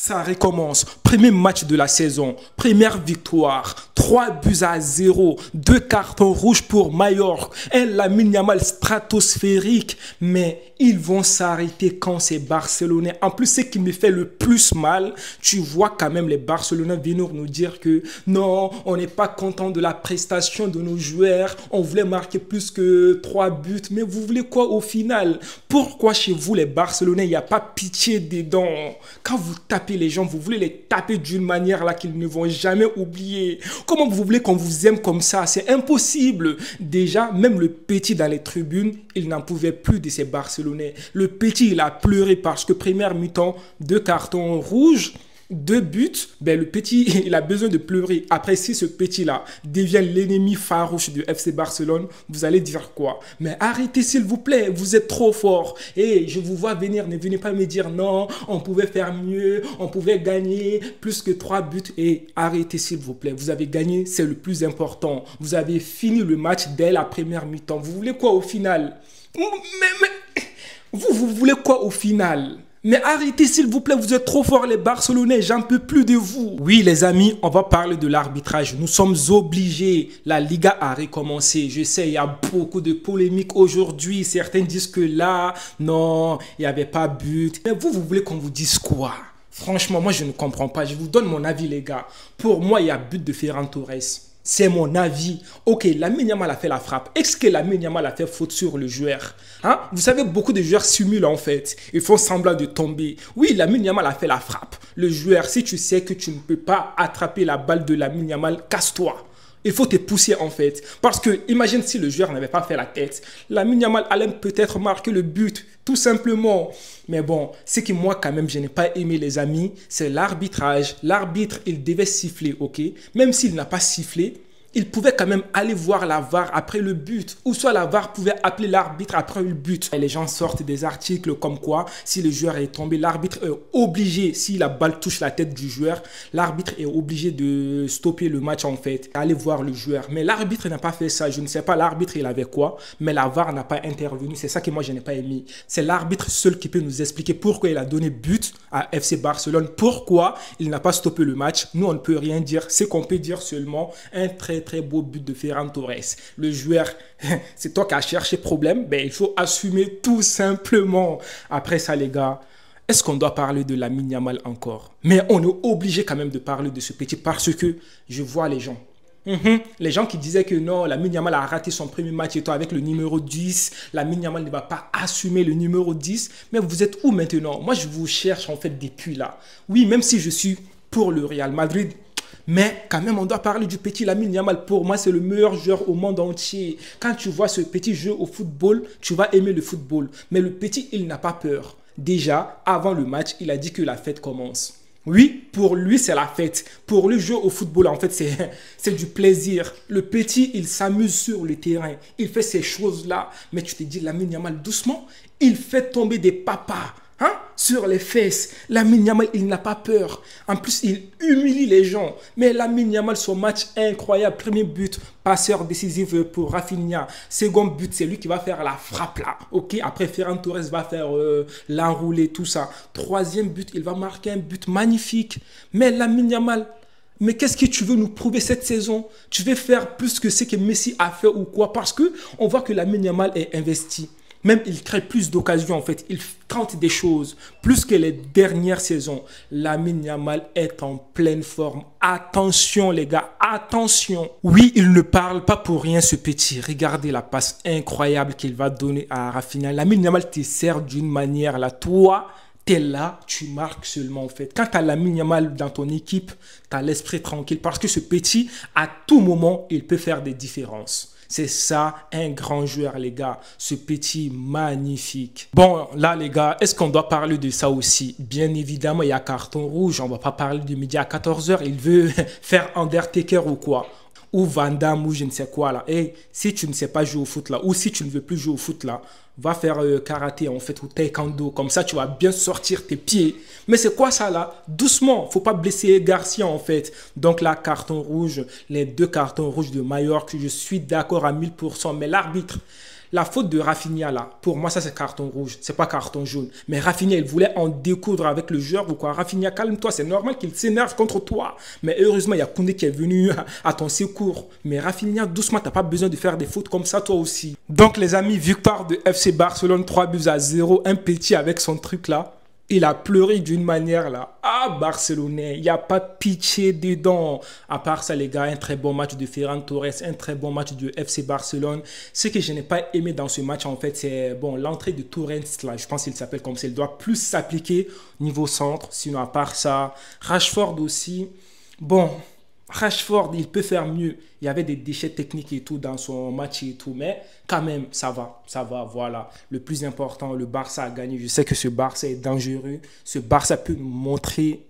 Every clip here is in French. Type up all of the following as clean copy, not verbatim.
Ça recommence. Premier match de la saison. Première victoire. 3-0. 2 cartons rouges pour Mallorca. Un Lamine Yamal stratosphérique. Mais ils vont s'arrêter quand c'est Barcelonais. En plus, ce qui me fait le plus mal, tu vois quand même les Barcelonais venir nous dire que non, on n'est pas content de la prestation de nos joueurs. On voulait marquer plus que 3 buts. Mais vous voulez quoi au final? Pourquoi chez vous, les Barcelonais, il n'y a pas pitié dedans? Quand vous tapez les gens, vous voulez les taper d'une manière là qu'ils ne vont jamais oublier. Comment vous voulez qu'on vous aime comme ça? C'est impossible. Déjà, même le petit dans les tribunes, il n'en pouvait plus de ces Barcelonais. Le petit, il a pleuré parce que première mi-temps, 2 cartons rouges, 2 buts, ben le petit, il a besoin de pleurer. Après, si ce petit-là devient l'ennemi farouche du FC Barcelone, vous allez dire quoi? Mais arrêtez s'il vous plaît, vous êtes trop fort. Et je vous vois venir, ne venez pas me dire non, on pouvait faire mieux, on pouvait gagner plus que 3 buts. Et arrêtez s'il vous plaît, vous avez gagné, c'est le plus important. Vous avez fini le match dès la première mi-temps. Vous voulez quoi au final? Vous voulez quoi au final? Mais arrêtez s'il vous plaît, vous êtes trop forts les Barcelonais, j'en peux plus de vous. Oui les amis, on va parler de l'arbitrage. Nous sommes obligés, la Liga a recommencé. Je sais, il y a beaucoup de polémiques aujourd'hui. Certains disent que là, non, il n'y avait pas but. Mais vous voulez qu'on vous dise quoi? Franchement, moi je ne comprends pas. Je vous donne mon avis les gars. Pour moi, il y a but de Ferran Torres. C'est mon avis. Ok, Lamine Yamal a fait la frappe. Est-ce que Lamine Yamal a fait faute sur le joueur? Hein? Vous savez, beaucoup de joueurs simulent en fait. Ils font semblant de tomber. Oui, Lamine Yamal a fait la frappe. Le joueur, si tu sais que tu ne peux pas attraper la balle de Lamine Yamal, casse-toi. Il faut te pousser en fait. Parce que imagine si le joueur n'avait pas fait la tête. Lamine Yamal allait peut-être marquer le but. Tout simplement. Mais bon, ce que moi quand même je n'ai pas aimé les amis, c'est l'arbitrage. L'arbitre, il devait siffler, ok? Même s'il n'a pas sifflé, il pouvait quand même aller voir la VAR après le but. Ou soit la VAR pouvait appeler l'arbitre après le but. Et les gens sortent des articles comme quoi, si le joueur est tombé, l'arbitre est obligé, si la balle touche la tête du joueur, l'arbitre est obligé de stopper le match en fait. Aller voir le joueur. Mais l'arbitre n'a pas fait ça. Je ne sais pas l'arbitre il avait quoi. Mais la VAR n'a pas intervenu. C'est ça que moi je n'ai pas aimé. C'est l'arbitre seul qui peut nous expliquer pourquoi il a donné but à FC Barcelone. Pourquoi il n'a pas stoppé le match. Nous on ne peut rien dire. Ce qu'on peut dire seulement, un très beau but de Ferran Torres. Le joueur, c'est toi qui as cherché problème, ben, il faut assumer tout simplement. Après ça, les gars, est-ce qu'on doit parler de Lamine Yamal encore? Mais on est obligé quand même de parler de ce petit parce que je vois les gens. Les gens qui disaient que non, Lamine Yamal a raté son premier match et toi avec le numéro 10, Lamine Yamal ne va pas assumer le numéro 10. Mais vous êtes où maintenant? Moi, je vous cherche en fait depuis là. Oui, même si je suis pour le Real Madrid, mais quand même, on doit parler du petit Lamine Yamal. Pour moi, c'est le meilleur joueur au monde entier. Quand tu vois ce petit jeu au football, tu vas aimer le football. Mais le petit, il n'a pas peur. Déjà, avant le match, il a dit que la fête commence. Oui, pour lui, c'est la fête. Pour le jeu au football, en fait, c'est du plaisir. Le petit, il s'amuse sur le terrain. Il fait ces choses-là. Mais tu te dis, Lamine Yamal, doucement, il fait tomber des papas. Hein? Sur les fesses. Lamine Yamal, il n'a pas peur. En plus, il humilie les gens. Mais Lamine Yamal, son match incroyable. Premier but, passeur décisif pour Rafinha. Second but, c'est lui qui va faire la frappe là. Ok, après Ferran Torres va faire l'enroulé, tout ça. Troisième but, il va marquer un but magnifique. Mais Lamine Yamal, mais qu'est-ce que tu veux nous prouver cette saison? Tu veux faire plus que ce que Messi a fait ou quoi? Parce que on voit que Lamine Yamal est investi. Même il crée plus d'occasions en fait, il tente des choses, plus que les dernières saisons. Lamine Yamal est en pleine forme. Attention les gars, attention. Oui, il ne parle pas pour rien ce petit. Regardez la passe incroyable qu'il va donner à Rafinha. Lamine Yamal te sert d'une manière là. Toi, t'es là, tu marques seulement en fait. Quand tu as Lamine Yamal dans ton équipe, tu as l'esprit tranquille parce que ce petit, à tout moment, il peut faire des différences. C'est ça, un grand joueur, les gars. Ce petit magnifique. Bon, là, les gars, est-ce qu'on doit parler de ça aussi? Bien évidemment, il y a carton rouge. On ne va pas parler du midi à 14 h. Il veut faire Undertaker ou quoi? Ou Van Damme ou je ne sais quoi là. Et si tu ne sais pas jouer au foot là, ou si tu ne veux plus jouer au foot là, va faire karaté en fait ou taekwondo. Comme ça, tu vas bien sortir tes pieds. Mais c'est quoi ça là? Doucement, faut pas blesser Garcia en fait. Donc là, carton rouge, les 2 cartons rouges de Mallorca, je suis d'accord à 1000%. Mais l'arbitre, La faute de Rafinha là, pour moi ça c'est carton rouge, c'est pas carton jaune. Mais Rafinha il voulait en découdre avec le joueur ou quoi. Rafinha calme-toi, c'est normal qu'il s'énerve contre toi. Mais heureusement il y a Koundé qui est venu à ton secours. Mais Rafinha doucement, t'as pas besoin de faire des fautes comme ça toi aussi. Donc les amis, victoire de FC Barcelone 3-0, un petit avec son truc là. Il a pleuré d'une manière là. Ah, Barcelonais, il n'y a pas pitié dedans. À part ça, les gars, un très bon match de Ferran Torres, un très bon match de FC Barcelone. Ce que je n'ai pas aimé dans ce match, en fait, c'est bon, l'entrée de Torrens, là, je pense qu'il s'appelle comme ça. Il doit plus s'appliquer niveau centre. Sinon, à part ça, Rashford aussi. Bon, Rashford, il peut faire mieux. Il y avait des déchets techniques et tout dans son match et tout. Mais quand même, ça va, voilà. Le plus important, le Barça a gagné. Je sais que ce Barça est dangereux. Ce Barça peut nous montrer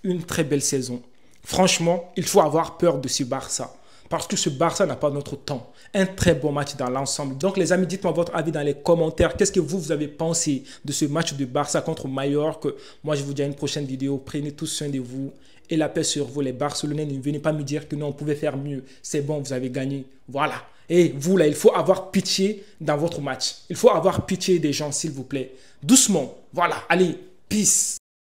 une très belle saison. Franchement, il faut avoir peur de ce Barça. Parce que ce Barça n'a pas notre temps. Un très bon match dans l'ensemble. Donc les amis, dites-moi votre avis dans les commentaires. Qu'est-ce que vous avez pensé de ce match de Barça contre Mallorca? Moi, je vous dis à une prochaine vidéo. Prenez tous soin de vous. Et la paix sur vous, les Barcelonais. Ne venez pas me dire que non, on pouvait faire mieux. C'est bon, vous avez gagné. Voilà. Et vous, là, il faut avoir pitié dans votre match. Il faut avoir pitié des gens, s'il vous plaît. Doucement. Voilà. Allez, peace.